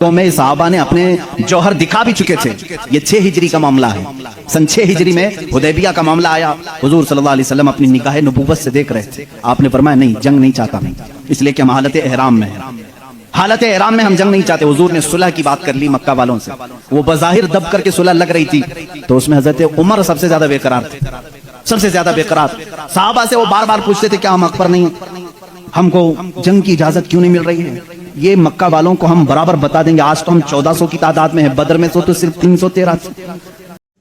تو میں صحابہ نے اپنے جوہر دکھا بھی چکے تھے. یہ 6 ہجری کا معاملہ ہے. سن 6 ہجری میں حدیبیہ کا معاملہ آیا. حضور صلی اللہ علیہ وسلم اپنی نگاہ نبوت سے دیکھ رہے تھے. آپ نے فرمایا نہیں، جنگ نہیں چاہتا میں، اس لیے کہ ہم حالت احرام میں ہیں. حالت احرام میں ہم جنگ نہیں چاہتے. حضور نے صلح کی بات کر لی مکہ والوں سے. وہ بظاہر دب کر کے صلح لگ رہی تھی تو اس میں حضرت عمر سب سے زیادہ بے قرار تھے، سب سے زیادہ بے قرار. صحابہ سے وہ بار بار پوچھتے تھے کیا ہم حق پر نہیں ہیں؟ ہم کو جنگ کی اجازت کیوں نہیں مل رہی ہے؟ یہ مکہ والوں کو ہم برابر بتا دیں گے. آج تو ہم 1400 کی تعداد میں ہیں، بدر میں تو صرف 313 تھے.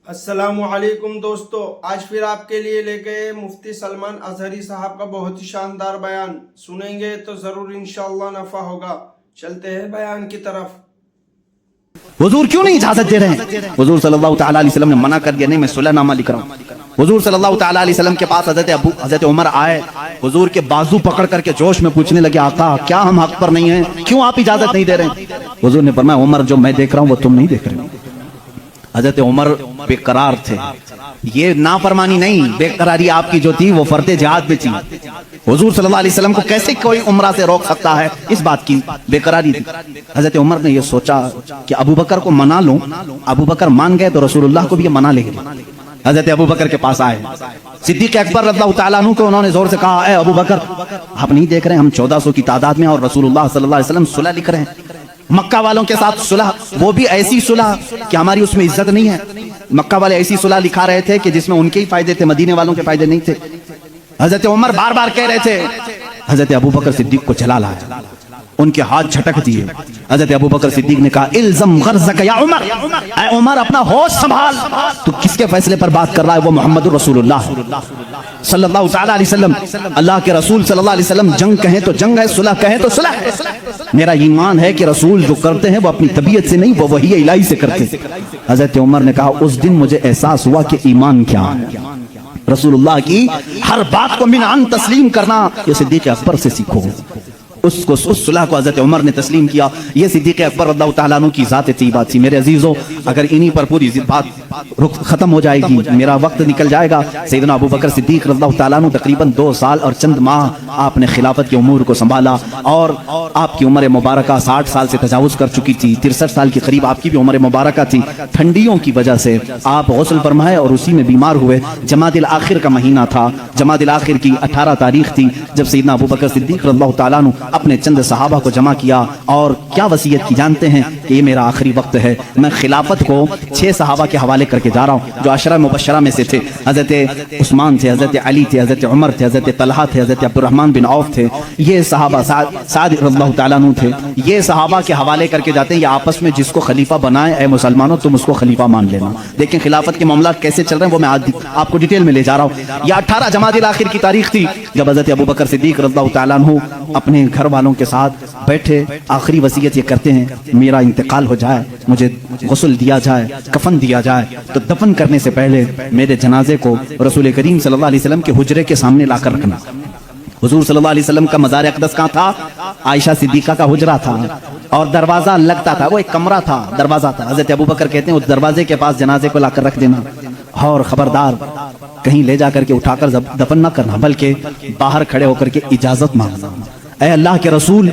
السلام علیکم دوستو، آج پھر آپ کے لیے لے گئے مفتی سلمان اظہری صاحب کا بہت ہی شاندار بیان. سنیں گے تو ضرور انشاءاللہ نفع ہوگا. چلتے ہیں بیان کی طرف. حضور کیوں نہیں اجازت دے رہے ہیں؟ حضور صلی اللہ تعالیٰ علیہ وسلم نے منع کر دیا. نہیں، میں صلح نامہ لکھ رہا ہوں. حضور صلی اللہ تعالیٰ علیہ وسلم کے پاس حضرت عمر آئے. حضور کے بازو پکڑ کر کے جوش میں پوچھنے لگے آقا کیا ہم حق پر نہیں ہیں؟ کیوں آپ اجازت نہیں دے رہے ہیں؟ حضور نے فرمایا عمر جو میں دیکھ رہا ہوں وہ تم نہیں دیکھ رہے. حضرت عمر بے قرار تھے. یہ نافرمانی نہیں، بے قراری آپ کی جو تھی وہ فرض جہاد میں تھی. حضور صلی اللہ علیہ وسلم کو کیسے کوئی عمرہ سے روک سکتا ہے؟ اس بات کی بے قراری تھی. حضرت عمر نے یہ سوچا کہ ابو بکر کو منا لوں. ابو بکر مان گئے تو رسول اللہ کو بھی یہ منا لیں گے. حضرت ابو بکر کے پاس آئے. صدیق اکبر رضی اللہ تعالیٰ عنہ کو انہوں نے زور سے کہا اے ابو بکر آپ نہیں دیکھ رہے ہم 1400 کی تعداد میں اور رسول اللہ صلی اللہ علیہ وسلم صلح لکھ رہے ہیں مکہ والوں کے ساتھ صلح، وہ بھی ایسی صلح کہ ہماری اس میں عزت نہیں ہے. مکہ والے ایسی صلح لکھا رہے تھے کہ جس میں ان کے ہی فائدے تھے، مدینے والوں کے فائدے نہیں تھے. حضرت عمر بار بار کہہ رہے تھے. حضرت ابو بکر صدیق کو چلا لایا، ان کے ہاتھ جھٹک دیے. حضرت ابو بکر صدیق نے کہا الزم غرضک یا عمر، اے عمر اپنا ہوش سنبھال. تو کس کے فیصلے پر بات کر رہا ہے؟ وہ محمد رسول اللہ صلی اللہ تعالیٰ علیہ وسلم. اللہ کے رسول صلی اللہ علیہ وسلم جنگ کہیں تو جنگ ہے، صلح کہیں تو صلح ہے. میرا ایمان ہے کہ رسول جو کرتے ہیں وہ اپنی طبیعت سے نہیں، وہ وحی الہی سے کرتے ہیں. حضرت عمر نے کہا اس دن مجھے احساس ہوا کہ ایمان کیا ہے. رسول اللہ کی ہر بات کو من عن تسلیم کرنا یہ صدیق اکبر سے سیکھو. اس صلح کو حضرت عمر نے تسلیم کیا. یہ صدیق اکبر رضی اللہ تعالیٰ عنہ کی ذات طیبہ تھی. میرے عزیزو اگر انہی پر پوری بات ختم ہو جائے گی، میرا وقت نکل جائے گا. سیدنا ابو بکر صدیق رضی اللہ تعالیٰ عنہ تقریباً 2 سال اور چند ماہ آپ نے خلافت کے امور کو سنبھالا اور آپ کی عمر مبارکہ 60 سال سے تجاوز کر چکی تھی. 63 سال کے قریب آپ کی بھی عمر مبارکہ تھی. ٹھنڈیوں کی وجہ سے آپ غسل فرمائے اور اسی میں بیمار ہوئے. جمادی الاخر کا مہینہ تھا. جمادی الاخر کی 18 تاریخ تھی جب سیدنا ابو بکر صدیق رضی اللہ تعالیٰ عنہ اپنے چند صحابہ کو جمع کیا اور کیا وصیت کی جانتے ہیں کہ یہ میرا آخری وقت ہے. میں خلافت کو 6 صحابہ کے حوالے کر کے جا رہا ہوں جو عشرہ مبشرہ میں سے تھے. حضرت عثمان تھے، حضرت علی تھے، حضرت عمر تھے، حضرت طلحہ تھے، حضرت عبد الرحمن بن عوف تھے. یہ صحابہ سعد رضی اللہ تعالیٰ عنہ تھے. یہ صحابہ کے حوالے کر کے جاتے ہیں. یہ آپس میں جس کو خلیفہ بنائے اے مسلمانوں تم اس کو خلیفہ مان لینا. دیکھیں خلافت کے معاملات کیسے چل رہے ہیں وہ میں آج آپ کو ڈیٹیل میں لے جا رہا ہوں. یہ 18 جمادی الاخر کی تاریخ تھی جب حضرت ابو بکر صدیق رضی اللہ تعالیٰ عنہ اپنے گھر والوں کے ساتھ بیٹھے. آخری وصیت یہ کرتے ہیں میرا انتقال ہو جائے، مجھے غسل دیا جائے، کفن دیا جائے تو دفن کرنے سے پہلے میرے جنازے کو رسول کریم صلی اللہ علیہ وسلم کے حجرے کے سامنے لا کر رکھنا. حضور صلی اللہ علیہ وسلم کا مزار اقدس کہاں تھا؟ عائشہ صدیقہ کا حجرہ تھا اور دروازہ لگتا تھا. وہ ایک کمرہ تھا، دروازہ تھا. حضرت ابو بکر کہتے ہیں اس دروازے کے پاس جنازے کو لا کر رکھ دینا اور خبردار کہیں لے جا کر کے اٹھا کر دفن نہ کرنا بلکہ باہر کھڑے ہو کر کے اجازت مانگنا. اے اللہ کے رسول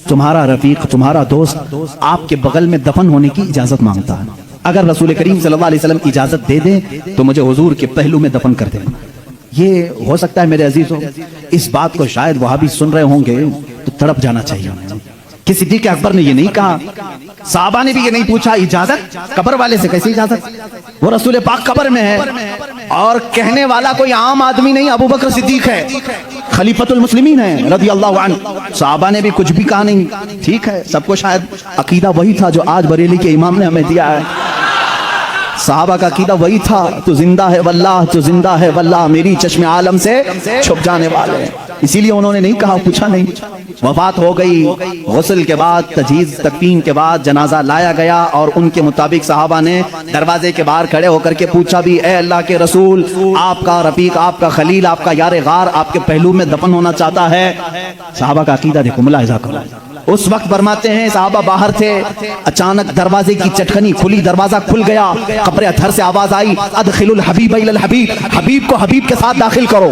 تمہارا رفیق تمہارا دوست آپ کے بغل میں دفن ہونے کی اجازت مانگتا ہے. اگر رسول کریم صلی اللہ علیہ وسلم اجازت دے دیں تو مجھے حضور کے پہلو میں دفن کر دیں. یہ ہو سکتا ہے میرے عزیزوں اس بات کو شاید وہاں بھی سن رہے ہوں گے تو تڑپ جانا چاہیے کہ صدیق اکبر نے یہ نہیں کہا، صحابہ نے بھی یہ نہیں پوچھا اجازت قبر والے سے کیسے اجازت؟ وہ رسول پاک قبر میں ہے اور کہنے والا کوئی عام آدمی نہیں، ابو بکر صدیق ہے، خلیفۃ المسلمین ہے رضی اللہ عنہ. صحابہ نے بھی کچھ بھی کہا نہیں. ٹھیک ہے سب کو شاید عقیدہ وہی تھا جو آج بریلی کے امام نے ہمیں دیا ہے. صحابہ کا عقیدہ وہی تھا تو زندہ ہے واللہ، تو زندہ ہے واللہ، میری چشم عالم سے چھپ جانے والے ہیں. اسی لیے انہوں نے نہیں کہا، پوچھا نہیں. وفات ہو گئی. غسل کے بعد تجہیز تکفین کے بعد جنازہ لایا گیا اور ان کے مطابق صحابہ نے دروازے کے باہر کھڑے ہو کر کے پوچھا بھی اے اللہ کے رسول آپ کا رفیق آپ کا خلیل آپ کا یار غار آپ کے پہلو میں دفن ہونا چاہتا ہے. صحابہ کا عقیدہ دیکھو، ملاحظہ کرو. اس وقت فرماتے ہیں صحابہ باہر تھے، اچانک دروازے کی چٹکنی کھلی، دروازہ کھل گیا. قبر اطہر سے آواز آئی ادخلوا الحبیب الی الحبیب، حبیب کو حبیب کے ساتھ داخل کرو.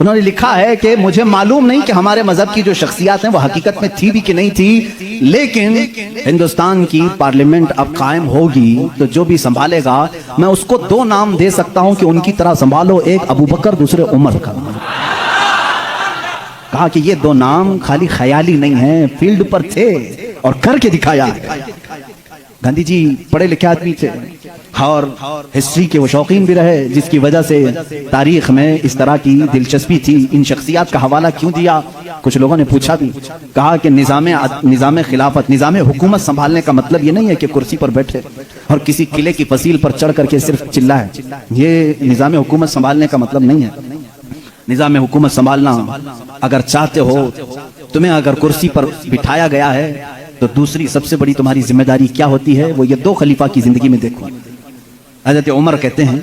انہوں نے لکھا ہے کہ مجھے معلوم نہیں کہ ہمارے مذہب کی جو شخصیات ہیں وہ حقیقت میں تھی بھی کہ نہیں تھی، لیکن ہندوستان کی پارلیمنٹ اب قائم ہوگی تو جو بھی سنبھالے گا میں اس کو 2 نام دے سکتا ہوں کہ ان کی طرح سنبھالو، ایک ابو بکر دوسرے عمر کا۔ کہا کہ یہ 2 نام خالی خیالی نہیں ہیں، فیلڈ پر تھے اور کر کے دکھایا ہے۔ گاندھی جی پڑھے لکھے آدمی تھے اور ہسٹری کے وہ شوقین بھی رہے، جس کی وجہ سے تاریخ میں اس طرح کی دلچسپی تھی۔ ان شخصیات کا حوالہ کیوں دیا؟ کچھ لوگوں نے پوچھا بھی، کہا کہ نظام خلافت، نظام حکومت سنبھالنے کا مطلب یہ نہیں ہے کہ کرسی پر بیٹھے اور کسی قلعے کی فصیل پر چڑھ کر کے صرف چلائے۔ یہ نظام حکومت سنبھالنے کا مطلب نہیں ہے۔ نظام حکومت سنبھالنا اگر چاہتے ہو، تمہیں اگر کرسی پر بٹھایا گیا ہے تو دوسری سب سے بڑی تمہاری ذمہ داری کیا ہوتی ہے؟ وہ یہ 2 خلیفہ کی زندگی میں دیکھو۔ حضرت عمر کہتے ہیں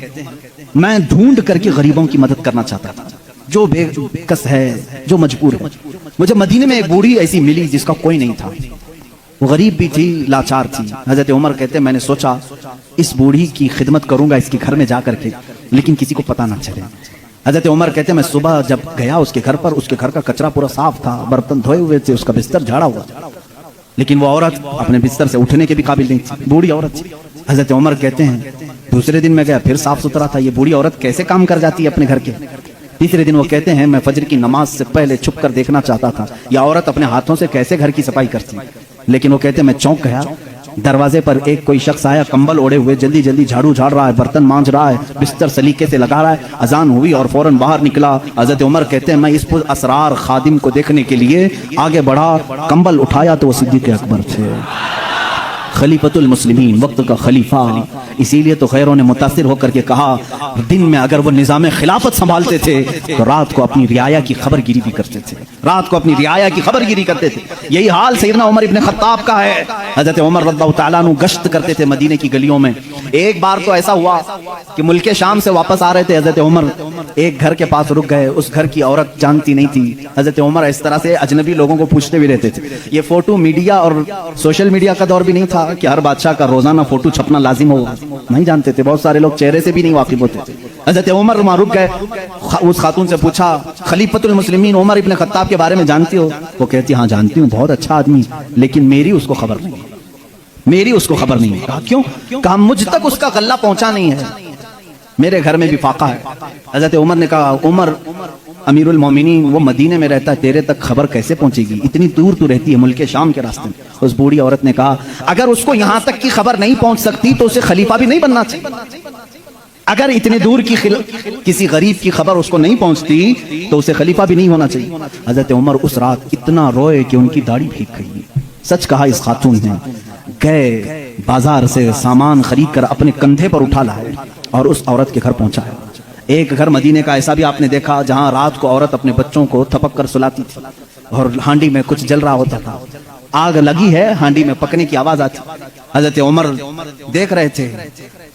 میں ڈھونڈ کر کے غریبوں کی مدد کرنا چاہتا تھا، جو بے کس ہے، جو مجبور ہے۔ مجھے مدینے میں ایک بوڑھی ایسی ملی جس کا کوئی نہیں تھا، وہ غریب بھی تھی، لاچار تھی۔ حضرت عمر کہتے ہیں میں نے سوچا اس بوڑھی کی خدمت کروں گا اس کے گھر میں جا کر کے، لیکن کسی کو پتہ نہ چلے۔ حضرت عمر کہتے ہیں میں صبح جب گیا اس کے گھر پر، اس کے گھر کا کچرا پورا صاف تھا، برتن دھوئے ہوئے تھے، اس کا بستر جھاڑا ہوا، لیکن وہ عورت اپنے بستر سے اٹھنے کے بھی قابل نہیں تھی، بوڑھی عورت تھی۔ حضرت عمر کہتے ہیں دوسرے دن میں گیا، پھر صاف ستھرا تھا، یہ بوڑھی عورت کیسے کام کر جاتی ہے اپنے گھر کے؟ تیسرے دن وہ کہتے ہیں میں فجر کی نماز سے پہلے چھپ کر دیکھنا چاہتا تھا یہ عورت اپنے ہاتھوں سے کیسے گھر کی صفائی کرتی، لیکن وہ کہتے ہیں میں چونک گیا۔ دروازے پر ایک کوئی شخص آیا، کمبل اوڑے ہوئے، جلدی جلدی جھاڑو جھاڑ رہا ہے، برتن مانج رہا ہے، بستر سلیقے سے لگا رہا ہے۔ اذان ہوئی اور فوراً باہر نکلا۔ حضرت عمر کہتے ہیں میں اس پر اسرار خادم کو دیکھنے کے لیے آگے بڑھا، کمبل اٹھایا تو وہ صدیق اکبر تھے، خلیفۃ المسلمین، وقت کا خلیفہ۔ اسی لیے تو خیروں نے متاثر ہو کر کے کہا دن میں اگر وہ نظام خلافت سنبھالتے تھے تو رات کو اپنی رعایا کی خبر گیری بھی کرتے تھے، رات کو اپنی رعایا کی خبر گیری کرتے تھے۔ یہی حال سیدنا عمر ابن خطاب کا ہے۔ حضرت عمر رضی اللہ تعالیٰ عنہ گشت کرتے تھے مدینے کی گلیوں میں۔ ایک بار تو ایسا ہوا کہ ملک شام سے واپس آ رہے تھے حضرت عمر، ایک گھر کے پاس رک گئے، اس گھر کی عورت جانتی نہیں تھی۔ حضرت عمر اس طرح سے اجنبی لوگوں کو پوچھتے بھی رہتے تھے۔ یہ فوٹو میڈیا اور سوشل میڈیا کا دور بھی نہیں تھا کہ ہر بادشاہ کا روزانہ فوٹو چھپنا لازم ہو، نہیں جانتے تھے، بہت سارے لوگ چہرے سے بھی نہیں واقف ہوتے تھے۔ حضرت عمر وہاں رک گئے، اس خاتون سے پوچھا خلیفۃ المسلمین عمر ابن خطاب کے بارے میں جانتی ہو؟ وہ کہتی ہاں جانتی ہوں، بہت اچھا آدمی، لیکن میری اس کو خبر نہیں، میری اس کو خبر نہیں۔ کہا کیوں؟ کہا مجھ تک اس کا غلہ پہنچا نہیں ہے، میرے گھر میں بھی فاقہ ہے۔ حضرت عمر نے کہا عمر امیر المومنین وہ مدینے میں رہتا ہے، تیرے تک خبر کیسے پہنچے گی؟ اتنی دور تو رہتی ہے ملک شام کے راستے میں۔ اس بوڑھی عورت نے کہا اگر اس کو یہاں تک کی خبر نہیں پہنچ سکتی تو اسے خلیفہ بھی نہیں بننا چاہیے۔ اگر اتنے دور کی کسی غریب کی خبر اس کو نہیں پہنچتی تو اسے خلیفہ بھی نہیں ہونا چاہیے۔ حضرت عمر اس رات اتنا روئے کہ ان کی داڑھی بھیگ گئی۔ سچ کہا اس خاتون نے، گئے بازار سے سامان خرید کر اپنے کندھے پر اٹھا لائے اور اس عورت کے گھر پہنچایا۔ ایک گھر مدینے کا ایسا بھی آپ نے دیکھا جہاں رات کو عورت اپنے بچوں کو تھپک کر سلاتی تھی اور ہانڈی میں کچھ جل رہا ہوتا تھا، آگ لگی ہے، ہانڈی میں پکنے کی آواز آتی۔ حضرت عمر دیکھ رہے تھے،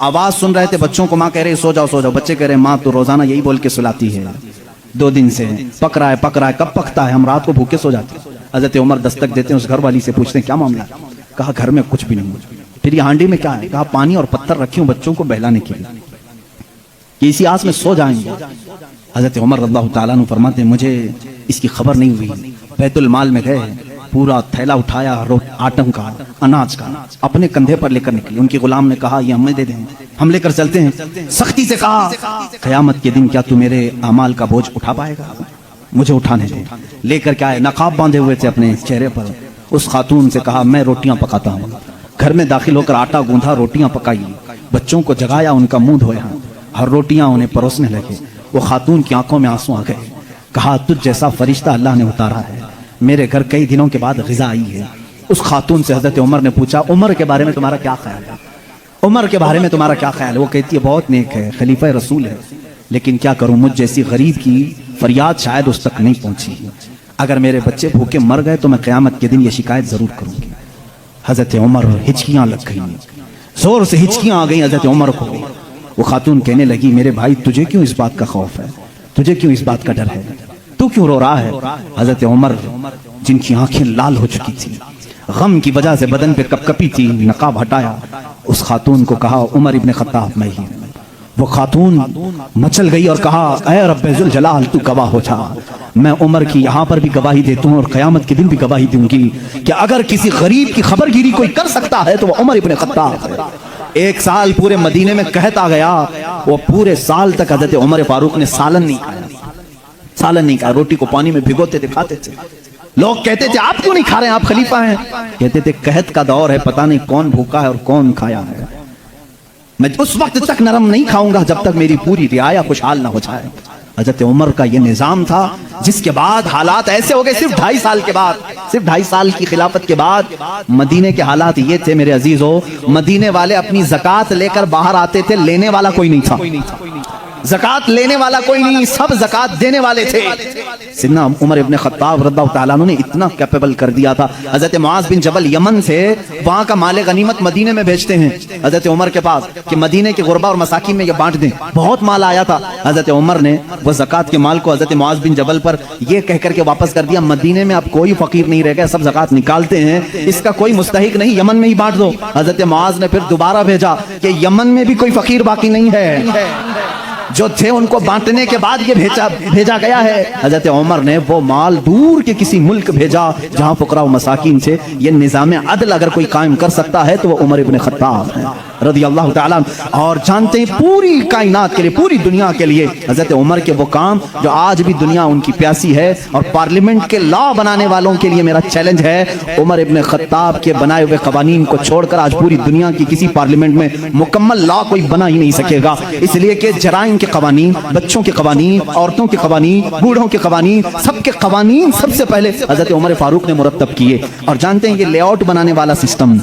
آواز سن رہے تھے، بچوں کو ماں کہہ رہے سو جاؤ سو جاؤ، بچے کہہ رہے ماں تو روزانہ یہی بول کے سلاتی ہے، 2 دن سے پک رہا ہے، کب پکتا ہے، ہم رات کو بھوکے سو جاتے ہیں۔ حضرت عمر دستک دیتے ہیں، اس گھر والی سے پوچھتے ہیں کیا معاملہ ہے؟ کہا گھر میں کچھ بھی نہیں۔ پھر یہ ہانڈی میں کیا ہے؟ کہا پانی اور پتھر رکھی ہوں بچوں کو بہلانے کے لیے کہ اسی آس میں سو جائیں گے۔ حضرت عمر رضی اللہ تعالیٰ عنہ فرماتے ہیں مجھے اس کی خبر نہیں ہوئی، بیت المال میں گئے، پورا تھیلا اٹھایا آٹم کا، اناج کا، اپنے کندھے پر لے کر نکلی۔ ان کی غلام نے کہا یہ ہمیں دے دیں، ہم لے کر چلتے ہیں۔ سختی سے کہا قیامت کے دن کیا تو میرے اعمال کا بوجھ اٹھا پائے گا؟ مجھے اٹھانے دے۔ لے کر کے آئے، نقاب باندھے ہوئے تھے اپنے چہرے پر۔ اس خاتون سے کہا میں روٹیاں پکاتا ہوں۔ گھر میں داخل ہو کر آٹا گوندھا، روٹیاں پکائی، بچوں کو جگایا، ان کا منہ دھویا، ہر روٹیاں انہیں پروسنے لگے۔ وہ خاتون کی آنکھوں میں آنسو آ گئے، کہا تجھ جیسا فرشتہ اللہ نے اتارا ہے، میرے گھر کئی دنوں کے بعد غذا آئی ہے۔ اس خاتون سے حضرت عمر نے پوچھا عمر کے بارے میں تمہارا کیا خیال ہے؟ عمر کے بارے میں تمہارا کیا خیال ہے؟ وہ کہتی ہے بہت نیک ہے، خلیفہ رسول ہے، لیکن کیا کروں مجھ جیسی غریب کی فریاد شاید اس تک نہیں پہنچی، اگر میرے بچے بھوکے مر گئے تو میں قیامت کے دن یہ شکایت ضرور کروں گی۔ حضرت عمر ہچکیاں لگ گئیں، زور سے ہچکیاں آ گئیں حضرت عمر کو۔ وہ خاتون کہنے لگی میرے بھائی تجھے کیوں اس بات کا خوف ہے، تجھے کیوں اس بات کا ڈر ہے، تو کیوں رو رہا ہے؟ حضرت عمر جن کی آنکھیں لال ہو چکی تھی، غم کی وجہ سے بدن پہ کپ کپی تھی، نقاب ہٹایا، اس خاتون کو کہا عمر ابن خطاب میں ہی۔ وہ خاتون مچل گئی اور کہا اے رب ذوالجلال تو گواہ ہو جا، میں عمر کی یہاں پر بھی گواہی دیتا ہوں اور قیامت کے دن بھی گواہی دوں گی کہ اگر کسی غریب کی خبر گیری کوئی کر سکتا ہے تو وہ عمر ابن خطاب ہے۔ ایک سال پورے مدینے میں قحط آ گیا، وہ پورے سال تک حضرت عمر فاروق نے سالن نہیں کھایا، روٹی کو پانی میں بھگوتے تھے، کھاتے تھے۔ لوگ کہتے تھے آپ کیوں نہیں کھا رہے ہیں، آپ خلیفہ ہیں؟ کہتے تھے قحط کا دور ہے، پتہ نہیں کون بھوکا ہے اور کون کھایا ہے، میں اس وقت تک نرم نہیں کھاؤں گا جب تک میری پوری رعایا خوشحال نہ ہو جائے۔ حضرت عمر کا یہ نظام تھا، جس کے بعد حالات ایسے ہو گئے، صرف 2.5 سال کی خلافت کے بعد مدینے کے حالات یہ تھے میرے عزیزو، مدینے والے اپنی زکوٰۃ لے کر باہر آتے تھے، لینے والا کوئی نہیں تھا، زکوٰۃ لینے والا کوئی نہیں، سب زکوٰۃ دینے والے تھے۔ سیدنا عمر ابن خطاب رضی اللہ تعالیٰ عنہ نے اتنا کیپیبل کر دیا تھا، حضرت معاذ بن جبل یمن سے وہاں کا مال غنیمت مدینے میں بھیجتے ہیں حضرت عمر کے پاس کہ مدینے کے غربا اور مساکین میں یہ بانٹ دیں، بہت مال آیا تھا۔ حضرت عمر نے وہ زکوٰۃ کے مال کو حضرت معاذ بن جبل پر یہ کہہ کر کے واپس کر دیا، مدینے میں اب کوئی فقیر نہیں رہ گیا، سب زکوٰۃ نکالتے ہیں، اس کا کوئی مستحق نہیں، یمن میں ہی بانٹ دو۔ حضرت معاذ نے پھر دوبارہ بھیجا کہ یمن میں بھی کوئی فقیر باقی نہیں ہے، جو تھے ان کو بانٹنے کے بعد یہ بھیجا گیا ہے۔ حضرت عمر نے وہ مال دور کے کسی ملک بھیجا جہاں فقراء و مساکین سے یہ نظام عدل اگر کوئی قائم کر سکتا ہے تو وہ عمر ابن خطاب ہے رضی اللہ تعالیٰ۔ اور جانتے ہیں پوری کائنات کے لیے، پوری دنیا کے لیے حضرت عمر کے وہ کام جو آج بھی دنیا ان کی پیاسی ہے، اور پارلیمنٹ کے لا بنانے والوں کے لیے میرا چیلنج ہے، عمر ابن خطاب کے بنائے ہوئے قوانین کو چھوڑ کر آج پوری دنیا کی کسی پارلیمنٹ میں مکمل لا کوئی بنا ہی نہیں سکے گا، اس لیے کہ جرائم کے قوانین، بچوں کے قوانین، عورتوں کے قوانین، بوڑھوں کے قوانین، سب کے قوانین سب سے پہلے حضرت عمر فاروق نے مرتب کیے۔ اور جانتے ہیں یہ لے آؤٹ بنانے والا سسٹم،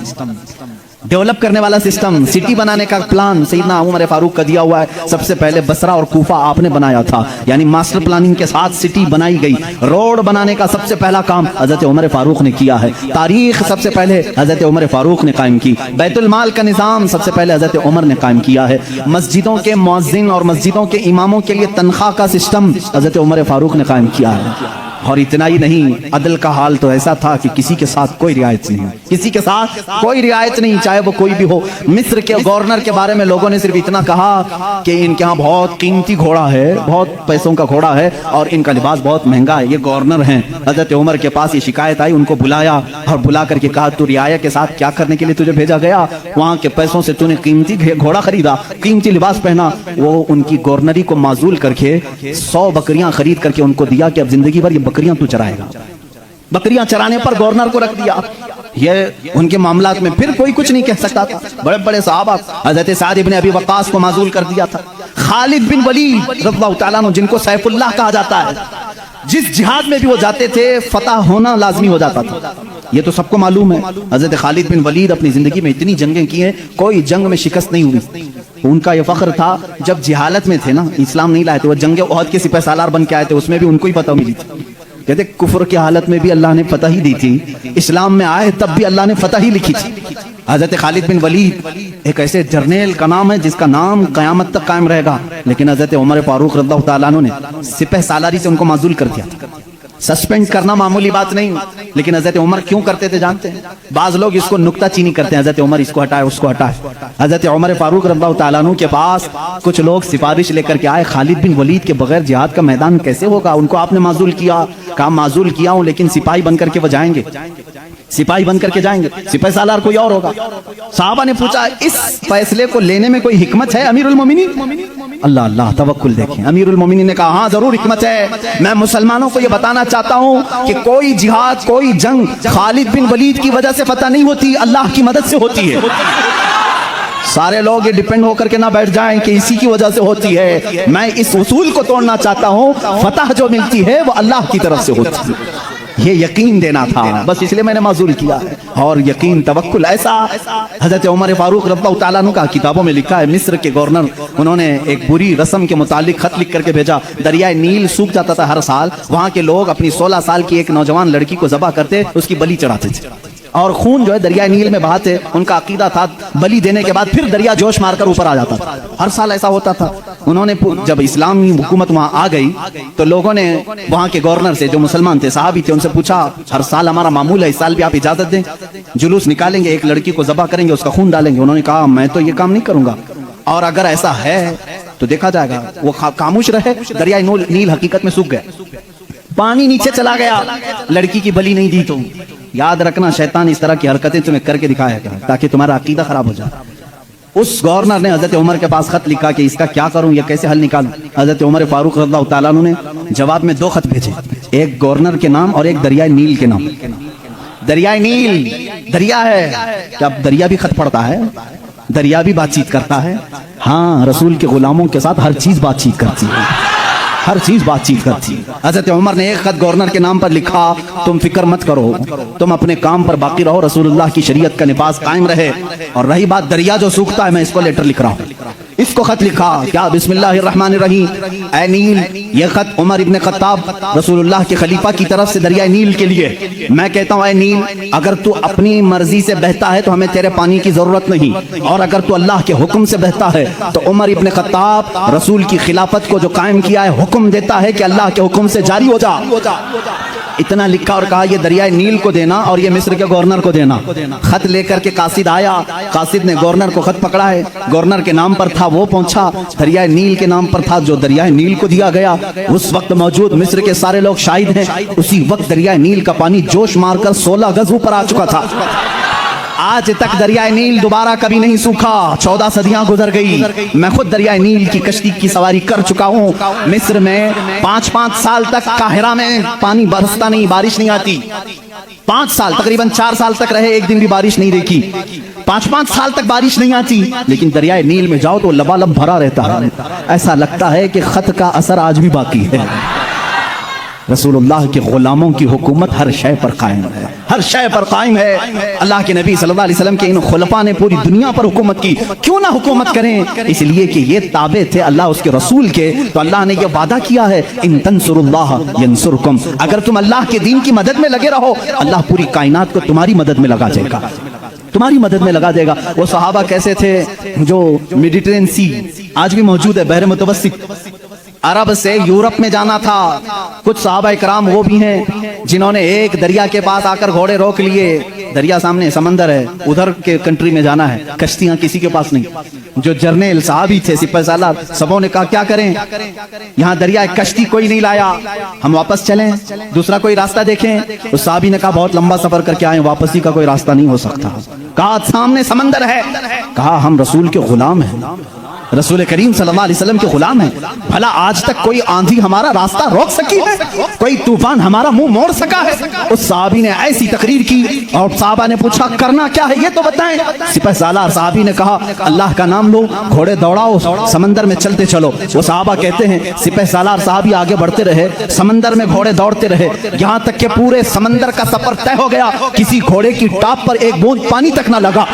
ڈیولپ کرنے والا سسٹم، سٹی بنانے کا پلان سیدنا عمر فاروق کا دیا ہوا ہے۔ سب سے پہلے بصرہ اور کوفہ آپ نے بنایا تھا، یعنی ماسٹر پلاننگ کے ساتھ سٹی بنائی گئی۔ روڈ بنانے کا سب سے پہلا کام حضرت عمر فاروق نے کیا ہے۔ تاریخ سب سے پہلے حضرت عمر فاروق نے قائم کی۔ بیت المال کا نظام سب سے پہلے حضرت عمر نے قائم کیا ہے۔ مسجدوں کے مؤذن اور مسجدوں کے اماموں کے لیے تنخواہ کا سسٹم حضرت عمر فاروق نے قائم کیا ہے۔ اور اتنا ہی نہیں، عدل کا حال تو ایسا تھا کہ کسی کے ساتھ کوئی رعایت نہیں، کسی کے ساتھ کوئی رعایت نہیں، چاہے وہ کوئی بھی ہو۔ مصر کے گورنر کے بارے میں لوگوں نے صرف اتنا کہا کہ ان کے ہاں بہت قیمتی گھوڑا ہے، بہت پیسوں کا گھوڑا ہے اور ان کا لباس بہت مہنگا ہے، یہ گورنر ہیں۔ حضرت عمر کے پاس یہ شکایت آئی، ان کو بلایا اور بلا کر کے کہا تو رعایا کے ساتھ کیا کرنے کے لیے تجھے بھیجا گیا؟ وہاں کے پیسوں سے تو نے قیمتی گھوڑا خریدا، قیمتی لباس پہنا۔ وہ ان کی گورنری کو معزول کر کے 100 بکریاں خرید کر کے ان کو دیا کہ اب زندگی بھر یہ بکریاں تو چرائے گا۔ بکریاں چرانے پر گورنر کو رکھ دیا۔ یہ ان کے معاملات میں پھر کوئی کچھ نہیں کہہ سکتا تھا۔ بڑے بڑے صحابہ، حضرت سعد ابن ابی وقاص کو معزول کر دیا تھا۔ خالد بن ولید رضی اللہ تعالیٰ عنہ، جن کو سیف اللہ کہا جاتا ہے، جس جہاد میں بھی وہ جاتے تھے فتح ہونا لازمی ہو جاتا تھا، یہ تو سب کو معلوم ہے۔ حضرت خالد بن ولید اپنی زندگی میں اتنی جنگیں کی ہیں، کوئی جنگ میں شکست نہیں ہوئی۔ ان کا یہ فخر تھا، جب جہالت میں تھے نا، اسلام نہیں لائے تھے، وہ جنگ احد کے سپہ سالار بن کے آئے تھے، اس میں بھی ان کو ہی فتح ملی تھی۔ کہتے کفر کی حالت میں بھی اللہ نے فتح ہی دی تھی، اسلام میں آئے تب بھی اللہ نے فتح ہی لکھی تھی۔ حضرت خالد بن ولید ایک ایسے جرنیل کا نام ہے جس کا نام قیامت تک قائم رہے گا، لیکن حضرت عمر فاروق رضی اللہ تعالیٰ عنہ نے سپہ سالاری سے ان کو معزول کر دیا تھا۔ سسپینڈ کرنا معمولی بات نہیں، لیکن حضرت عمر کیوں کرتے تھے جانتے ہیں؟ بعض لوگ اس کو نکتہ چینی کرتے ہیں، حضرت عمر اس کو ہٹائے اس کو ہٹائے۔ حضرت عمر فاروق رضی اللہ تعالیٰ عنہ کے پاس کچھ لوگ سفارش لے کر کے آئے، خالد بن ولید کے بغیر جہاد کا میدان کیسے ہوگا؟ ان کو آپ نے معزول کیا، کہا معزول کیا ہوں لیکن سپاہی بن کر کے وہ جائیں گے، سپاہی بن کر کے جائیں گے، سپہ سالار کوئی اور ہوگا۔ صحابہ نے پوچھا اس فیصلے کو لینے میں کوئی حکمت ہے امیر المومنین؟ اللہ اللہ، توکل دیکھیں۔ امیر المومنین نے کہا ہاں ضرور حکمت ہے، میں مسلمانوں کو یہ بتانا چاہتا ہوں کہ کوئی جہاد، کوئی جنگ خالد بن ولید کی وجہ سے فتح نہیں ہوتی، اللہ کی مدد سے ہوتی ہے۔ سارے لوگ یہ ڈیپینڈ ہو کر کے نہ بیٹھ جائیں کہ اسی کی وجہ سے ہوتی ہے، میں اس اصول کو توڑنا چاہتا ہوں، فتح جو ملتی ہے وہ اللہ کی طرف سے ہوتی ہے۔ یہ یقین دینا تھا، بس اس لیے میں نے معزول کیا ہے۔ اور یقین، توکل ایسا حضرت عمر فاروق رضی اللہ تعالیٰ عنہ کا کتابوں میں لکھا ہے، مصر کے گورنر انہوں نے ایک بری رسم کے متعلق خط لکھ کر کے بھیجا۔ دریائے نیل سوکھ جاتا تھا ہر سال، وہاں کے لوگ اپنی 16 سال کی ایک نوجوان لڑکی کو ذبح کرتے، اس کی بلی چڑھاتے تھے اور خون جو ہے دریائے نیل میں بہاتے۔ ان کا عقیدہ تھا بلی دینے کے بعد پھر دریا جوش مار کر اوپر آ جاتا تھا، ہر سال ایسا ہوتا تھا۔ انہوں نے جب اسلامی حکومت وہاں آ گئی تو لوگوں نے وہاں کے گورنر سے، جو مسلمان تھے، صحابی تھے، ان سے پوچھا ہر سال ہمارا معمول ہے، اس سال بھی آپ اجازت دیں، جلوس نکالیں گے، ایک لڑکی کو ذبح کریں گے، اس کا خون ڈالیں گے؟ انہوں نے کہا میں تو یہ کام نہیں کروں گا، اور اگر ایسا ہے تو دیکھا جائے گا وہ خاموش رہے، دریائے نیل حقیقت میں سوکھ گئے، پانی نیچے چلا گیا، لڑکی کی بلی نہیں دی تو یاد رکھنا شیطان اس طرح کی حرکتیں تمہیں کر کے دکھایا گا تاکہ تمہارا عقیدہ خراب ہو جائے۔ اس گورنر نے حضرت عمر کے پاس خط لکھا کہ اس کا کیا کروں، یہ کیسے حل نکالوں۔ حضرت عمر فاروق رضی اللہ تعالیٰ عنہ نے جواب میں 2 خط بھیجے، ایک گورنر کے نام اور ایک دریائے نیل کے نام۔ دریائے نیل دریا ہے، کیا دریا بھی خط پڑھتا ہے؟ دریا بھی بات چیت کرتا ہے؟ ہاں، رسول کے غلاموں کے ساتھ ہر چیز بات چیت کرتی ہے، ہر چیز بات چیت کرتی ہے۔ حضرت عمر نے ایک خط گورنر کے نام پر لکھا، تم فکر مت کرو، تم اپنے کام پر باقی رہو، رسول اللہ کی شریعت کا نفاذ قائم رہے، اور رہی بات دریا جو سوکھتا ہے، میں اس کو لیٹر لکھ رہا ہوں۔ اس کو خط لکھا، کیا بسم اللہ الرحمن الرحیم، اے نیل، یہ خط عمر ابن خطاب رسول اللہ کے خلیفہ کی طرف سے دریائے نیل کے لیے۔ میں کہتا ہوں اے نیل، اگر تو اپنی مرضی سے بہتا ہے تو ہمیں تیرے پانی کی ضرورت نہیں، اور اگر تو اللہ کے حکم سے بہتا ہے تو عمر ابن خطاب رسول کی خلافت کو جو قائم کیا ہے حکم دیتا ہے کہ اللہ کے حکم سے جاری ہو جا۔ اتنا لکھا اور کہا یہ دریائے نیل کو دینا اور یہ مصر کے گورنر کو دینا۔ خط لے کر کے قاصد آیا، قاصد نے گورنر کو خط پکڑا ہے، گورنر کے نام پر تھا وہ پہنچا، دریائے نیل کے نام پر تھا جو دریائے نیل کو دیا گیا۔ اس وقت موجود مصر کے سارے لوگ شاہد ہیں، اسی وقت دریائے نیل کا پانی جوش مار کر 16 گز اوپر آ چکا تھا۔ آج تک دریائے نیل دوبارہ کبھی نہیں سوکھا، 14 صدیاں گزر گئی۔ میں خود دریائے نیل کی کشتی کی سواری کر چکا ہوں۔ مصر میں 5 سال تک قاہرہ میں پانی برستا نہیں، بارش نہیں آتی۔ 5 سال، تقریباً 4 سال تک رہے، ایک دن بھی بارش نہیں دیکھی۔ 5 سال تک بارش نہیں آتی، لیکن دریائے نیل میں جاؤ تو لبالب بھرا رہتا ہے، ایسا لگتا ہے کہ خط کا اثر آج بھی باقی ہے۔ رسول اللہ کے غلاموں کی حکومت ہر شے پر قائم ہے، ہر شے پر قائم ہے۔ اللہ کے نبی صلی اللہ علیہ وسلم کے ان خلفاء نے پوری دنیا پر حکومت کی، کیوں نہ حکومت کریں؟ اس لیے کہ یہ تابع تھے اللہ اس کے رسول کے، تو اللہ نے یہ وعدہ کیا ہے ان تنصروا اللہ ینصرکم، اگر تم اللہ کے دین کی مدد میں لگے رہو اللہ پوری کائنات کو تمہاری مدد میں لگا دے گا، تمہاری مدد میں لگا دے گا۔ وہ صحابہ کیسے تھے جو میڈیٹرین سی آج بھی موجود ہے، بحر متوسط، عرب سے یورپ میں جانا تھا، کچھ صحابہ اکرام وہ بھی ہیں جنہوں نے ایک دریا کے پاس آ کر گھوڑے روک لیے، دریا سامنے سمندر ہے، ادھر کے کنٹری میں جانا ہے، کشتیاں کسی کے پاس نہیں۔ جو جرنیل صحابی تھے، سپہ سالار، سبوں نے کہا کیا کریں، یہاں دریا کشتی کوئی نہیں لایا، ہم واپس چلیں، دوسرا کوئی راستہ دیکھیں۔ اس صحابی نے کہا بہت لمبا سفر کر کے آئے، واپسی کا کوئی راستہ نہیں ہو سکتا۔ کہا سامنے سمندر ہے، کہا ہم رسول کے غلام ہیں، رسول کریم صلی اللہ علیہ وسلم کے غلام ہیں، بھلا آج تک کوئی آندھی ہمارا راستہ روک سکی ہے، کوئی طوفان ہمارا منہ موڑ سکا ہے؟ اس صحابی نے ایسی تقریر کی اور صحابہ نے پوچھا کرنا کیا ہے یہ تو بتائیں۔ سپہ سالار صحابی نے کہا اللہ کا نام لو، گھوڑے دوڑاؤ، سمندر میں چلتے چلو۔ وہ صحابہ کہتے ہیں سپہ سالار صحابی آگے بڑھتے رہے، سمندر میں گھوڑے دوڑتے رہے، یہاں تک کہ پورے سمندر کا سفر طے ہو گیا، کسی گھوڑے کی ٹاپ پر ایک بوند پانی تک نہ لگا۔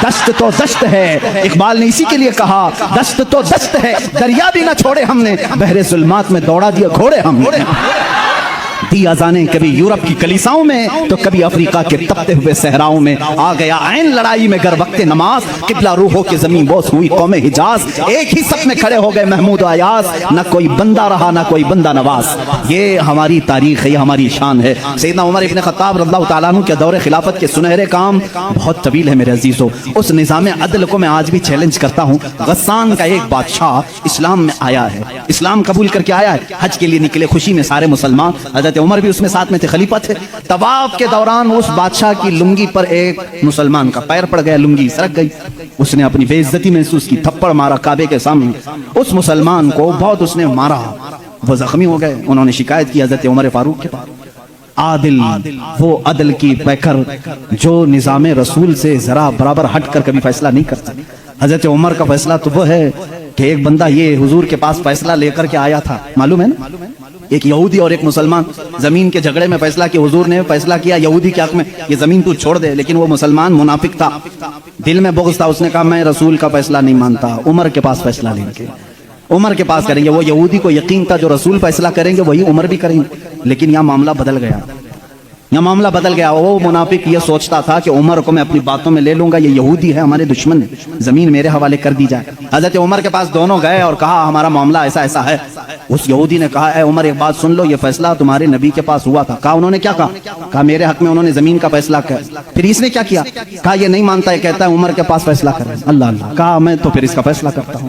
دشت تو دشت ہے، اقبال نے اسی کے لیے کہا دشت تو دشت ہے، دریا بھی نہ چھوڑے ہم نے، بحر ظلمات میں دوڑا دیا گھوڑے ہم نے۔ دی اذانیں کبھی یورپ کی کلیساؤں میں تو کبھی افریقہ کے تپتے ہوئے صحراؤں میں، آ گیا عین لڑائی میں گر وقت نماز، قبلہ روحوں کی زمین بوس ہوئی قوم حجاز، ایک ہی صف میں کھڑے ہو گئے محمود و ایاز، نہ کوئی بندہ رہا نہ کوئی بندہ نواز۔ یہ ہماری تاریخ ہے، یہ ہماری شان ہے۔ سیدنا عمر ابن خطاب رضی اللہ تعالیٰ عنہ کے دور خلافت کے سنہرے کام بہت طویل ہے میرے عزیزو۔ اس نظام عدل کو میں آج بھی چیلنج کرتا ہوں۔ غسان کا ایک بادشاہ اسلام میں آیا ہے، اسلام قبول کر کے آیا ہے، حج کے لیے نکلے خوشی میں سارے مسلمان، حضرت عمر بھی اس میں ساتھ میں تھے، خلیفہ تھے۔ طواف کے دوران اس بادشاہ کی لنگی پر ایک مسلمان کا پیر پڑ گیا، لنگی سرک گئی، اس نے اپنی بے عزتی محسوس کی، تھپڑ مارا کعبے کے سامنے، اس مسلمان کو بہت اس نے مارا، وہ زخمی ہو گئے۔ انہوں نے شکایت کی حضرت عمر فاروق کے پاس۔ عادل، وہ عدل کی پیکر جو نظام رسول سے ذرا برابر ہٹ کر کبھی فیصلہ نہیں کرتا۔ حضرت عمر کا فیصلہ تو وہ ہے کہ ایک بندہ یہ حضور کے پاس فیصلہ لے کر کے آیا تھا، معلوم ہے نا، ایک یہودی اور ایک مسلمان زمین کے جھگڑے میں فیصلہ کیا، حضور نے فیصلہ کیا یہودی کے حق میں یہ زمین تو چھوڑ دے، لیکن وہ مسلمان منافق تھا، دل میں بغض تھا، اس نے کہا میں رسول کا فیصلہ نہیں مانتا، عمر کے پاس فیصلہ لیں گے، عمر کے پاس کریں گے۔ وہ یہودی کو یقین تھا جو رسول فیصلہ کریں گے وہی عمر بھی کریں گے، لیکن یہاں معاملہ بدل گیا، یہاں معاملہ بدل گیا۔ وہ منافق یہ سوچتا تھا کہ عمر کو میں اپنی باتوں میں لے لوں گا، یہ یہودی ہے ہمارے دشمن ہے، زمین میرے حوالے کر دی جائے۔ حضرت عمر کے پاس دونوں گئے اور کہا ہمارا معاملہ ایسا ایسا ہے۔ اس یہودی نے کہا اے عمر ایک بات سن لو، یہ فیصلہ تمہارے نبی کے پاس ہوا تھا۔ کہا انہوں نے کیا کہا؟ کہا میرے حق میں انہوں نے زمین کا فیصلہ کیا۔ پھر اس نے کیا کیا؟ کہا یہ نہیں مانتا ہے، کہتا ہے عمر کے پاس فیصلہ کریں۔ اللہ اللہ، کہا میں تو پھر اس کا فیصلہ کرتا ہوں۔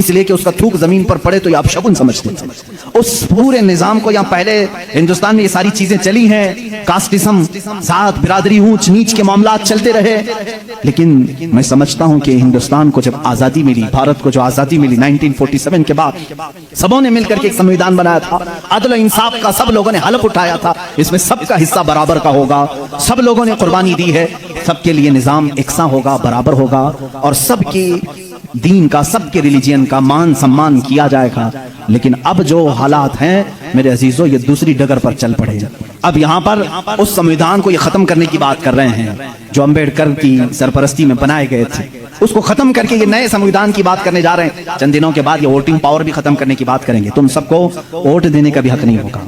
اس لیے کہ اس کا تھوک زمین پر پڑے تو یہ آپ شگن سمجھتے ہیں. اس پورے نظام کو یہاں پہلے ہندوستان میں یہ ساری چیزیں چلی ہیں, کاسٹزم, ذات برادری, اونچ نیچ کے معاملات چلتے رہے. لیکن میں سمجھتا ہوں کہ ہندوستان کو جب آزادی ملی, بھارت کو جو آزادی ملی 1947 کے بعد, سبوں نے مل کر کے ایک سمویدھان بنایا تھا, عدل و انصاف کا سب لوگوں نے حلف اٹھایا تھا, اس میں سب کا حصہ برابر کا ہوگا, سب لوگوں نے قربانی دی ہے, سب کے لیے نظام یکساں ہوگا, برابر ہوگا, اور سب کی دین کا, سب کے ریلیجین کا مان سمان کیا جائے گا. لیکن اب جو حالات ہیں میرے عزیزو, یہ دوسری ڈگر پر چل پڑے. اب یہاں پر اس سمویدھان کو یہ ختم کرنے کی بات کر رہے ہیں جو امبیڈکر کی سرپرستی میں بنائے گئے تھے, اس کو ختم کر کے یہ نئے سمویدھان کی بات کرنے جا رہے ہیں. چند دنوں کے بعد یہ ووٹنگ پاور بھی ختم کرنے کی بات کریں گے. تم سب کو ووٹ دینے کا بھی حق نہیں ہوگا,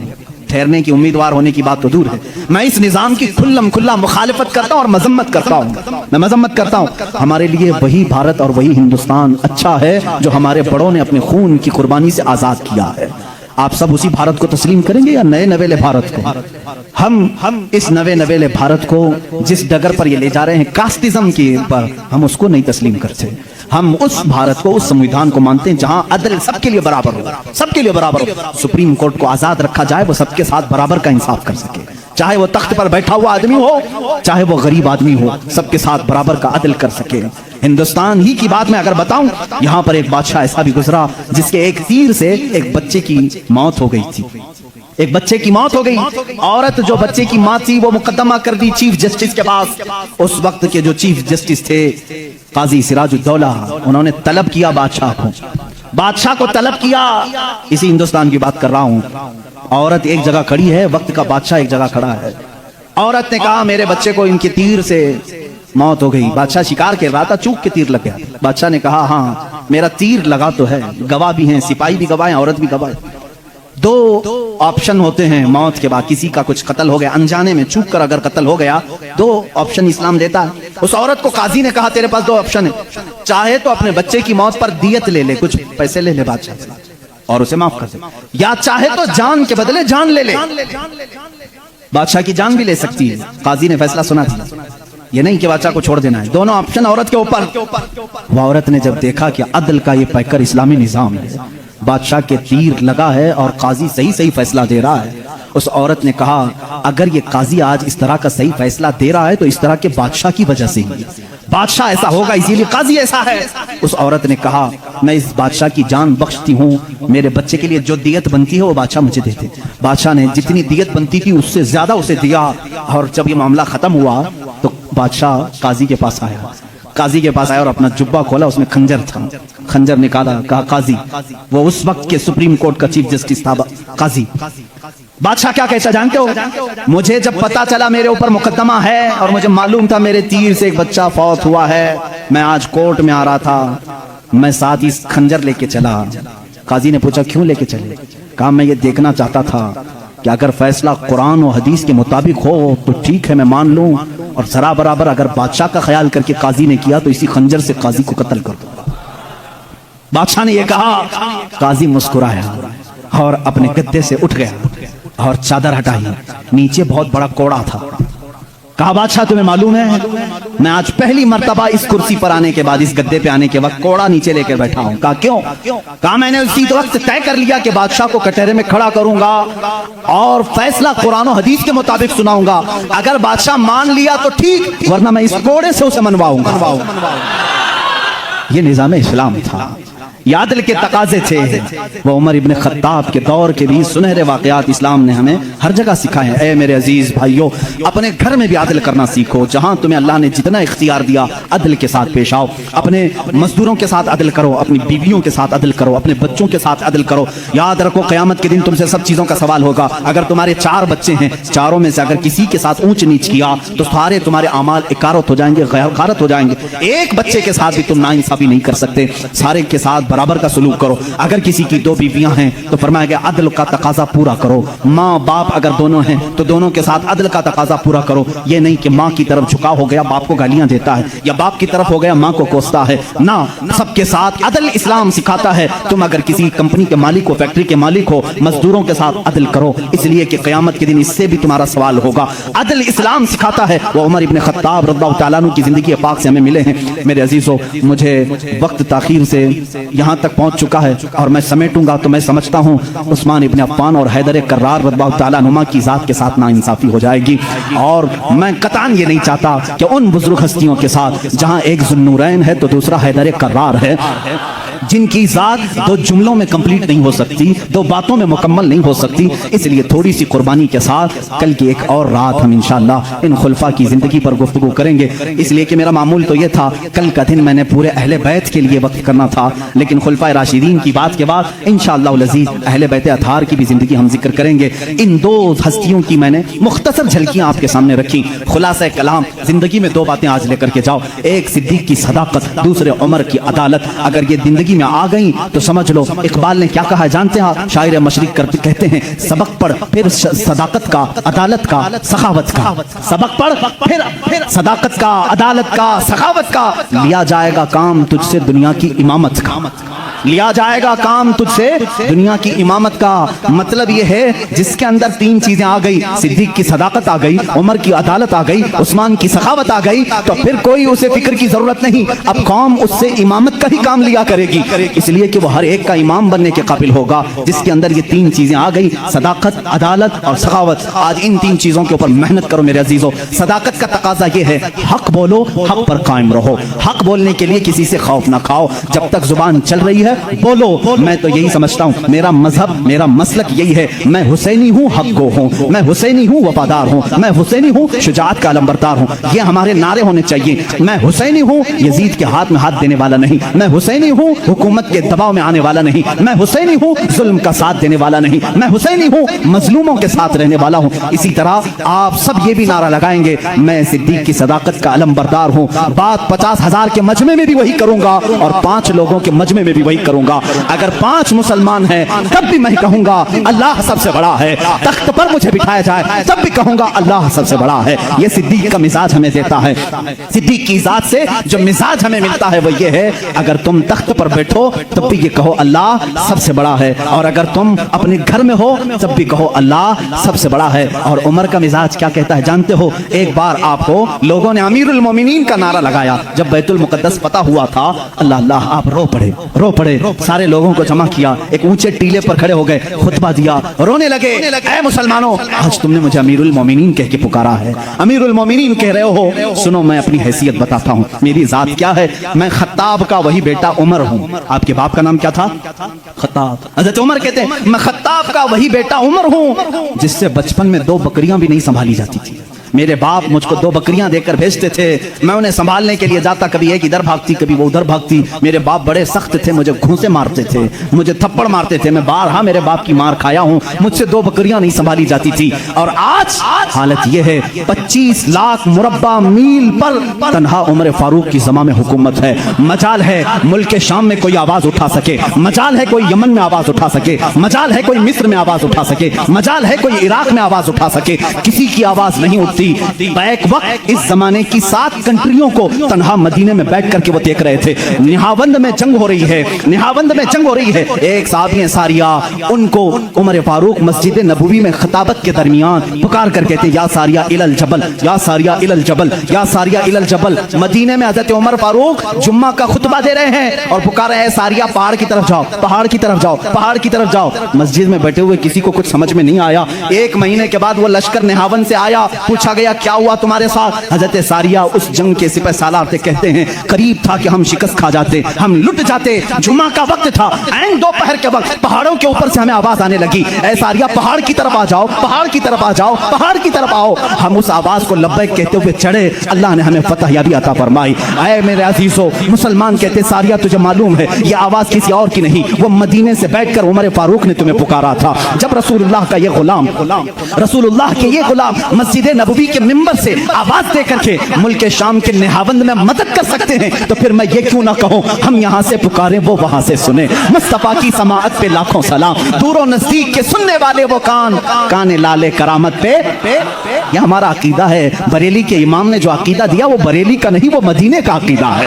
ٹھہرنے کی, امیدوار ہونے کی بات تو دور ہے. میں اس نظام کی کھلم کھلا مخالفت کرتا ہوں اور مذمت کرتا ہوں. میں مذمت کرتا ہوں. ہمارے لیے وہی بھارت اور وہی ہندوستان اچھا ہے جو ہمارے بڑوں نے اپنے خون کی قربانی سے آزاد کیا ہے. آپ سب اسی بھارت کو تسلیم کریں گے یا نئے نویلے بھارت کو؟ ہم اس نوے نویلے بھارت کو جس ڈگر پر یہ لے جا رہے ہیں کاسٹزم کے پر, ہم اس کو نہیں تسلیم کرتے. ہم اس بھارت کو, اس سمویدھان کو مانتے ہیں جہاں عدل سب کے لیے برابر ہو, سب کے لیے برابر ہو. سپریم کورٹ کو آزاد رکھا جائے, وہ سب کے ساتھ برابر کا انصاف کر سکے, چاہے وہ تخت پر بیٹھا ہوا آدمی ہو, چاہے وہ غریب آدمی ہو, سب کے ساتھ برابر کا عدل کر سکے. ہندوستان ہی کی بات میں اگر بتاؤں, یہاں پر ایک بادشاہ ایسا بھی گزرا جس کے ایک تیر سے ایک بچے کی موت ہو گئی تھی. ایک بچے کی موت ہو گئی. عورت جو بچے کی ماں تھی وہ مقدمہ کر دی چیف جسٹس کے پاس. اس وقت کے جو چیف جسٹس تھے قاضی سراج الدولہ, انہوں نے طلب کیا بادشاہ کو طلب کیا. اسی ہندوستان کی بات کر رہا ہوں. عورت ایک جگہ کھڑی ہے, وقت کا بادشاہ ایک جگہ کھڑا ہے. عورت نے کہا میرے بچے کو ان کے تیر سے موت ہو گئی. بادشاہ شکار کر رہا تھا, چوک کے تیر لگ گیا. بادشاہ نے کہا ہاں میرا تیر لگا تو ہے, گواہ بھی ہیں, سپاہی بھی گواہ ہیں, عورت بھی گواہ ہے. دو آپشن ہوتے ہیں موت کے بعد. کسی کا کچھ قتل ہو گیا انجانے میں, چوک کر اگر قتل ہو گیا, دو آپشن اسلام دیتا ہے. اس عورت کو قاضی نے کہا تیرے پاس دو آپشن ہے, چاہے تو اپنے بچے کی موت پر دیت لے لے, کچھ پیسے لے لے بادشاہ سے اور اسے معاف کر دے, یا چاہے تو جان کے بدلے جان لے لے. بادشاہ کی جان بھی لے سکتی ہے. قاضی نے فیصلہ سنا تھا, یہ نہیں کہ بادشاہ کو چھوڑ دینا ہے. دونوں آپشن عورت کے اوپر. وہ عورت نے جب دیکھا کہ عدل کا یہ پیکر اسلامی نظام ہے, بادشاہ کے تیر لگا ہے اور قاضی صحیح فیصلہ دے رہا ہے, اس عورت نے کہا اگر یہ قاضی آج اس طرح کا صحیح فیصلہ دے رہا ہے تو اس طرح کے بادشاہ کی وجہ سے ہی, بادشاہ ایسا ہوگا اسی لیے قاضی ایسا ہے. اس عورت نے کہا میں اس بادشاہ کی جان بخشتی ہوں, میرے بچے کے لیے جو دیت بنتی ہے وہ بادشاہ مجھے دیتے. بادشاہ نے جتنی دیت بنتی تھی اس سے زیادہ اسے دیا. اور جب یہ معاملہ ختم ہوا تو بادشاہ قاضی کے پاس آیا اور اپنا جبہ کھولا, اس میں خنجر تھا. خنجر نکالا, کہا قاضی, وہ اس وقت کے سپریم کورٹ کا چیف جسٹس تھا. قاضی, بادشاہ کیا کہتا جانتے ہو, مجھے جب پتا چلا میرے اوپر مقدمہ ہے اور مجھے معلوم تھا میرے تیر سے ایک بچہ فوت ہوا ہے, میں آج کورٹ میں آ رہا تھا, میں ساتھ ہی خنجر لے کے چلا. قاضی نے پوچھا کیوں لے کے چلے؟ کہا میں یہ دیکھنا چاہتا تھا کہ اگر فیصلہ قرآن و حدیث کے مطابق ہو تو ٹھیک ہے میں مان لوں, اور ذرا برابر اگر بادشاہ کا خیال کر کے قاضی نے کیا تو اسی خنجر سے قاضی کو قتل کر دو. بادشاہ نے یہ کہا, قاضی مسکرایا اور اپنے گدے سے اٹھ گیا اور چادر ہٹائی. نیچے بہت بڑا کوڑا تھا. کہا بادشاہ تمہیں معلوم ہے میں آج پہلی مرتبہ اس کرسی پر آنے کے بعد, اس گدے پہ آنے کے وقت کوڑا نیچے لے کر بیٹھا ہوں. کہا کیوں؟ کہا میں نے اسی وقت طے کر لیا کہ بادشاہ کو کٹہرے میں کھڑا کروں گا اور فیصلہ قرآن و حدیث کے مطابق سناؤں گا. اگر بادشاہ مان لیا تو ٹھیک, ورنہ میں اس کوڑے سے اسے منواؤں گا. یہ نظام اسلام تھا, یہ عدل کے تقاضے تھے. وہ عمر ابن خطاب کے دور کے بھی سنہرے واقعات اسلام نے ہمیں ہر جگہ سکھائے ہیں. اے میرے عزیز بھائیو, اپنے گھر میں بھی عدل کرنا سیکھو. جہاں تمہیں اللہ نے جتنا اختیار دیا عدل کے ساتھ پیش آؤ. اپنے مزدوروں کے ساتھ عدل کرو, اپنی بیویوں کے ساتھ عدل کرو, اپنے بچوں کے ساتھ عدل کرو. یاد رکھو قیامت کے دن تم سے سب چیزوں کا سوال ہوگا. اگر تمہارے 4 بچے ہیں, چاروں میں سے اگر کسی کے ساتھ اونچ نیچ کیا تو سارے تمہارے اعمال اکارت ہو جائیں گے, غارت ہو جائیں گے. ایک بچے کے ساتھ بھی تم ناانصافی نہیں کر سکتے, سارے کے ساتھ برابر کا سلوک کرو. اگر کسی کی 2 بیویاں ہیں تو فرمایا گیا عدل کا تقاضا پورا کرو. ماں باپ اگر دونوں ہیں تو دونوں کے ساتھ عدل کا تقاضا پورا کرو. یہ نہیں کہ ماں کی طرف جھکا ہو گیا باپ کو گالیاں دیتا ہے, یا باپ کی طرف ہو گیا ماں کو کوستا ہے. نہ, سب کے ساتھ عدل اسلام سکھاتا ہے. تم اگر کسی کمپنی کے مالک ہو, فیکٹری کے مالک ہو, مزدوروں کے ساتھ عدل کرو, اس لیے کہ قیامت کے دن اس سے بھی تمہارا سوال ہوگا. عدل اسلام سکھاتا ہے. وہ عمر ابن خطاب رضی اللہ تعالیٰ عنہ کی زندگی پاک سے ہمیں ملے ہیں. میرے عزیزو, مجھے وقت تاخیر سے یہاں تک پہنچ چکا ہے اور میں سمیٹوں گا تو میں سمجھتا ہوں عثمان ابن عفان اور حیدر کرار رضی اللہ تعالیٰ عنہما کی ذات کے ساتھ ناانصافی ہو جائے گی، اور میں قطعاً یہ نہیں چاہتا کہ ان بزرگ ہستیوں کے ساتھ جہاں ایک ذو النورین ہے تو دوسرا حیدر کرار ہے، جن کی ذات دو جملوں میں کمپلیٹ نہیں ہو سکتی، دو باتوں میں مکمل نہیں ہو سکتی، اس لیے تھوڑی سی قربانی کے ساتھ کل کی ایک اور رات ہم انشاءاللہ ان خلفاء کی زندگی پر گفتگو کریں گے، اس لیے کہ میرا معمول تو یہ تھا کل کا دن میں نے پورے اہل بیت کے لیے وقت کرنا تھا، لیکن خلفائے راشدین کی بات کے بعد انشاءاللہ العزیز اہل بیت اطہار کی بھی زندگی ہم ذکر کریں گے۔ ان دو ہستیوں کی میں نے مختصر جھلکیاں آپ کے سامنے رکھی، خلاصہ کلام زندگی میں دو باتیں آج لے کر کے جاؤ، ایک صدیق کی صداقت، دوسرے عمر کی عدالت، اگر یہ زندگی میں آ گئیں تو سمجھ لو اقبال نے کیا کہا جانتے ہیں؟ شاعر مشرق کہتے ہیں سبق پڑھ پھر صداقت کا، عدالت کا، سخاوت کا، سبق پڑھ پھر صداقت کا، عدالت کا، سخاوت کا، لیا جائے گا کام تجھ سے دنیا کی امامت کا، لیا جائے گا کام تجھ سے دنیا کی امامت کا۔ مطلب یہ ہے جس کے اندر تین چیزیں آ گئی، صدیق کی صداقت آ گئی، عمر کی عدالت آ گئی، عثمان کی سخاوت آ گئی، تو پھر کوئی اسے فکر کی ضرورت نہیں، اب قوم اس سے امامت کا ہی کام لیا کرے گی، اس لیے کہ وہ ہر ایک کا امام بننے کے قابل ہوگا جس کے اندر یہ تین چیزیں آ گئی، صداقت، عدالت اور سخاوت۔ آج ان تین چیزوں کے اوپر محنت کرو میرے عزیزو۔ صداقت کا تقاضا یہ ہے حق بولو، حق پر قائم رہو، حق بولنے کے لیے کسی سے خوف نہ کھاؤ، جب تک زبان چل رہی ہے بولو۔ میں تو یہی سمجھتا ہوں، میرا مذہب، میرا مسلک یہی ہے، میں حسینی ہوں، حق گو ہوں، میں حسینی ہوں، وفادار ہوں، میں حسینی ہوں، شجاعت کا علمبردار ہوں، یہ ہمارے نعرے ہونے چاہیے۔ میں حسینی ہوں، یزید کے ہاتھ میں ہاتھ دینے والا نہیں، میں حسینی ہوں، حکومت کے دباؤ میں آنے والا نہیں، میں حسینی ہوں، ظلم کا ساتھ دینے والا نہیں، میں حسینی ہوں، مظلوموں کے ساتھ رہنے والا ہوں۔ اسی طرح آپ سب یہ بھی نعرہ لگائیں گے میں صدیق کی صداقت کا علمبردار ہوں، بات 50,000 کے مجمع میں بھی وہی کروں گا اور 5 لوگوں کے مجمع میں بھی وہی کروں گا۔ اگر 5 مسلمان ہیں تب بھی میں کہوں گا اللہ سب سے بڑا ہے، تخت پر مجھے بٹھایا جائے تب بھی کہوں گا اللہ سب سے بڑا ہے۔ یہ صدیق کا مزاج ہمیں دیتا ہے، صدیق کی ذات سے جو مزاج ہمیں ملتا ہے وہ یہ ہے اگر تم تخت پر بیٹھو تب بھی یہ کہو اللہ سب سے بڑا ہے، اور اگر تم اپنے گھر میں ہو تب بھی کہو اللہ سب سے بڑا ہے۔ اور عمر کا مزاج کیا کہتا ہے جانتے ہو؟ ایک بار آپ کو لوگوں نے امیر المومنین کا نعرہ لگایا جب بیت المقدس فتح ہوا تھا، اللہ اللہ آپ رو پڑے، سارے لوگوں کو جمع کیا، ایک اونچے ٹیلے پر کھڑے ہو گئے، خطبہ دیا، رونے لگے، اے مسلمانوں آج تم نے مجھے امیر المومنین کہہ کے پکارا ہے، امیر المومنین کہہ رہے ہو، سنو میں اپنی حیثیت بتاتا ہوں، میری ذات کیا ہے، میں خطاب کا وہی بیٹا عمر ہوں۔ آپ کے باپ کا نام کیا تھا؟ خطاب۔ حضرت عمر کہتے ہیں میں خطاب کا وہی بیٹا عمر ہوں جس سے بچپن میں 2 بکریاں بھی نہیں سنبھالی جاتی تھی۔ میرے باپ مجھ کو 2 بکریاں دے کر بھیجتے تھے، میں انہیں سنبھالنے کے لیے جاتا، کبھی ایک ادھر بھاگتی کبھی وہ ادھر بھاگتی، میرے باپ بڑے سخت تھے، مجھے گھونسے مارتے تھے، مجھے تھپڑ مارتے تھے، میں بارہا میرے باپ کی مار کھایا ہوں، مجھ سے 2 بکریاں نہیں سنبھالی جاتی تھی۔ اور آج حالت یہ ہے 25 لاکھ مربع میل پر تنہا عمر فاروق کی زماں میں حکومت ہے، مجال ہے ملک شام میں کوئی آواز اٹھا سکے، مجال ہے کوئی یمن میں آواز اٹھا سکے، مجال ہے کوئی مصر میں آواز اٹھا سکے، مجال ہے کوئی عراق میں آواز اٹھا سکے، کسی کی آواز نہیں اٹھتی۔ بیک وقت اس زمانے کی 7 کنٹریوں کو تنہا مدینے میں بیٹھ کر کے وہ دیکھ رہے تھے، نہاوند میں جنگ ہو رہی ہے، نہاوند میں جنگ ہو رہی ہے، ایک صحابی ساریہ ان کو عمر فاروق مسجد نبوی میں خطابت کے درمیان پکار کر کہتے یا ساریہ الی الجبل، یا ساریہ الی الجبل، یا ساریہ الی الجبل۔ مدینے میں حضرت عمر فاروق جمعہ کا خطبہ دے رہے ہیں اور پکار رہے ہیں ساریہ پہاڑ کی طرف جاؤ، پہاڑ کی طرف جاؤ، پہاڑ کی طرف جاؤ۔ مسجد میں بیٹھے ہوئے کسی کو کچھ سمجھ میں نہیں آیا۔ 1 مہینے کے بعد وہ لشکر نہاون سے آیا، پوچھا گیا کیا ہوا تمہارے ساتھ؟ حضرت ساریہ اس جنگ کے سپہ سالار سے کہتے ہیں قریب تھا کہ ہم شکست کھا جاتے، ہم لٹ جاتے، جمعہ کا وقت تھا، عین دوپہر کے وقت پہاڑوں کے اوپر سے ہمیں آواز آنے لگی اے ساریہ پہاڑ کی طرف آ جاؤ، پہاڑ کی طرف آ جاؤ، پہاڑ کی طرف آؤ۔ ہم اس آواز کو لبیک کہتے ہوئے چڑھے، اللہ نے ہمیں فتح یابی عطا فرمائی۔ اے میرے عزیزو، مسلمان کہتے ساریہ تجھے معلوم ہے یہ آواز کسی اور کی نہیں، وہ مدینے سے بیٹھ کر عمر فاروق نے تمہیں پکارا تھا۔ جب رسول اللہ کا یہ غلام، رسول اللہ کے یہ غلام مسجد نبوی کے منبر سے آواز دے کر کے ملک شام کے نہاوند میں مدد کر سکتے ہیں تو پھر میں یہ کیوں نہ کہوں ہم یہاں سے پکاریں وہ وہاں سے سنیں۔ مصطفیٰ کی سماعت پہ لاکھوں سلام، دور و نزدیک کے سننے والے وہ کان لالے کرامت پہ۔ یہ ہمارا عقیدہ ہے، بریلی کے امام نے جو عقیدہ دیا وہ بریلی کا نہیں، وہ مدینے کا عقیدہ ہے۔